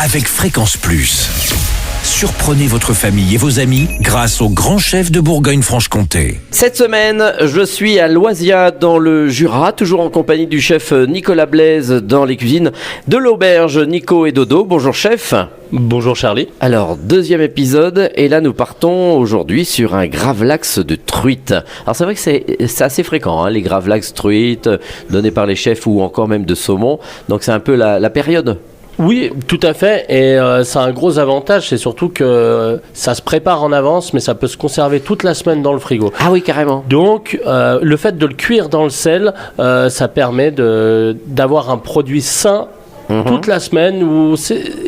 avec Fréquence Plus. Surprenez votre famille et vos amis grâce au grand chef de Bourgogne-Franche-Comté. Cette semaine, je suis à Loisiat dans le Jura, toujours en compagnie du chef Nicolas Blaise dans les cuisines de l'auberge Nico et Dodo. Bonjour chef. Bonjour Charlie. Alors, deuxième épisode, et là nous partons aujourd'hui sur un gravlax de truite. Alors c'est vrai que c'est assez fréquent, les gravlax truite, donnés par les chefs ou encore même de saumon. Donc c'est un peu la période. Oui, tout à fait, et ça a un gros avantage, c'est surtout que ça se prépare en avance, mais ça peut se conserver toute la semaine dans le frigo. Ah oui, carrément. Donc, le fait de le cuire dans le sel, ça permet d'avoir un produit sain toute la semaine où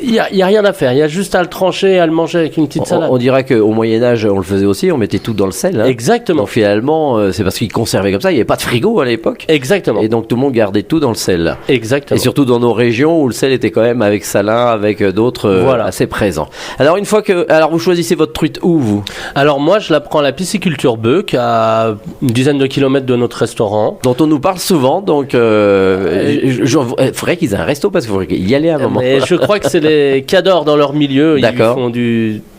il y a rien à faire, il y a juste à le trancher et à le manger avec une petite salade. On dirait qu'au Moyen-Âge, on le faisait aussi, on mettait tout dans le sel. Exactement. Donc finalement, c'est parce qu'ils conservaient comme ça, il n'y avait pas de frigo à l'époque. Exactement. Et donc tout le monde gardait tout dans le sel. Exactement. Et surtout dans nos régions où le sel était quand même avec salin, avec d'autres assez présents. Alors une fois que... Alors vous choisissez votre truite où, vous ? Alors moi, je la prends à la pisciculture Beuc, à une dizaine de kilomètres de notre restaurant. Dont on nous parle souvent, donc il faudrait qu'ils aient un resto parce qu'il faudrait y aller à un moment. Mais je crois que c'est les cadors dans leur milieu. D'accord.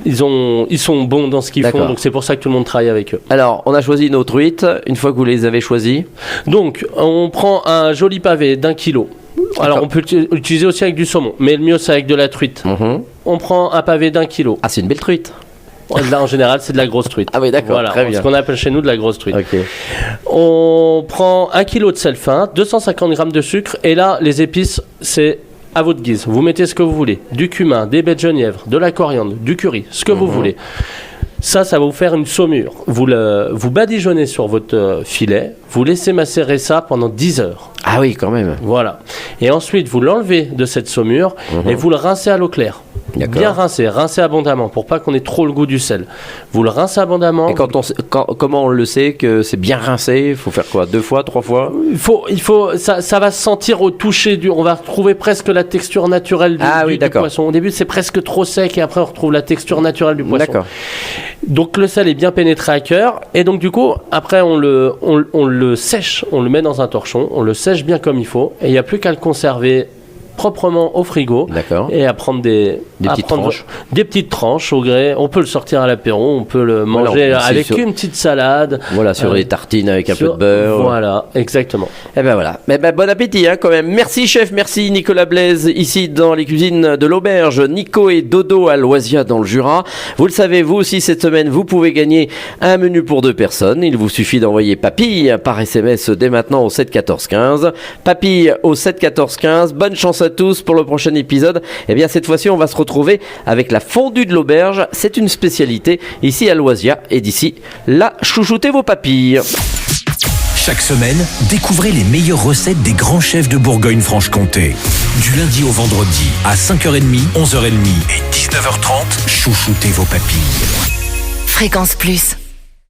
Ils sont bons dans ce qu'ils font, donc c'est pour ça que tout le monde travaille avec eux. Alors, on a choisi nos truites, une fois que vous les avez choisies. Donc, on prend un joli pavé d'1 kilo. Alors, on peut l'utiliser aussi avec du saumon, mais le mieux, c'est avec de la truite. On prend un pavé d'1 kilo. Ah, c'est une belle truite. Là, en général, c'est de la grosse truite. Ah oui, d'accord, voilà, très bien. Ce qu'on appelle chez nous de la grosse truite. Okay. On prend 1 kilo de sel fin, 250 grammes de sucre, et là, les épices, c'est à votre guise. Vous mettez ce que vous voulez. Du cumin, des baies de genièvre, de la coriandre, du curry, ce que vous voulez. Ça va vous faire une saumure. Vous badigeonnez sur votre filet, vous laissez macérer ça pendant 10 heures. Ah oui, quand même. Voilà. Et ensuite, vous l'enlevez de cette saumure et vous le rincez à l'eau claire. D'accord. Bien rincez abondamment pour pas qu'on ait trop le goût du sel. Vous le rincez abondamment. Et comment on le sait que c'est bien rincé ? Il faut faire quoi ? 2 fois, 3 fois ? Ça va se sentir au toucher on va retrouver presque la texture naturelle du poisson. Au début, c'est presque trop sec et après, on retrouve la texture naturelle du poisson. D'accord. Donc, le sel est bien pénétré à cœur. Et donc, du coup, après, on le sèche. On le met dans un torchon. On le sèche bien comme il faut. Et il n'y a plus qu'à le conserver proprement au frigo. D'accord. Et à prendre des petites tranches au gré. On peut le sortir à l'apéro, on peut le manger avec une petite salade. Voilà, sur les tartines avec un peu de beurre. Voilà, exactement. Et ben voilà. Bon appétit quand même. Merci chef, merci Nicolas Blaise ici dans les cuisines de l'auberge Nico et Dodo à Loisiat dans le Jura. Vous le savez, vous aussi cette semaine, vous pouvez gagner un menu pour 2 personnes. Il vous suffit d'envoyer papille par SMS dès maintenant au 7 14 15. Papille au 7 14 15. Bonne chance à tous pour le prochain épisode. Et bien cette fois-ci, on va se retrouver avec la fondue de l'auberge. C'est une spécialité ici à Loisiat. Et d'ici là, chouchoutez vos papilles. Chaque semaine, découvrez les meilleures recettes des grands chefs de Bourgogne-Franche-Comté. Du lundi au vendredi, à 5h30, 11h30 et 19h30, chouchoutez vos papilles. Fréquence Plus.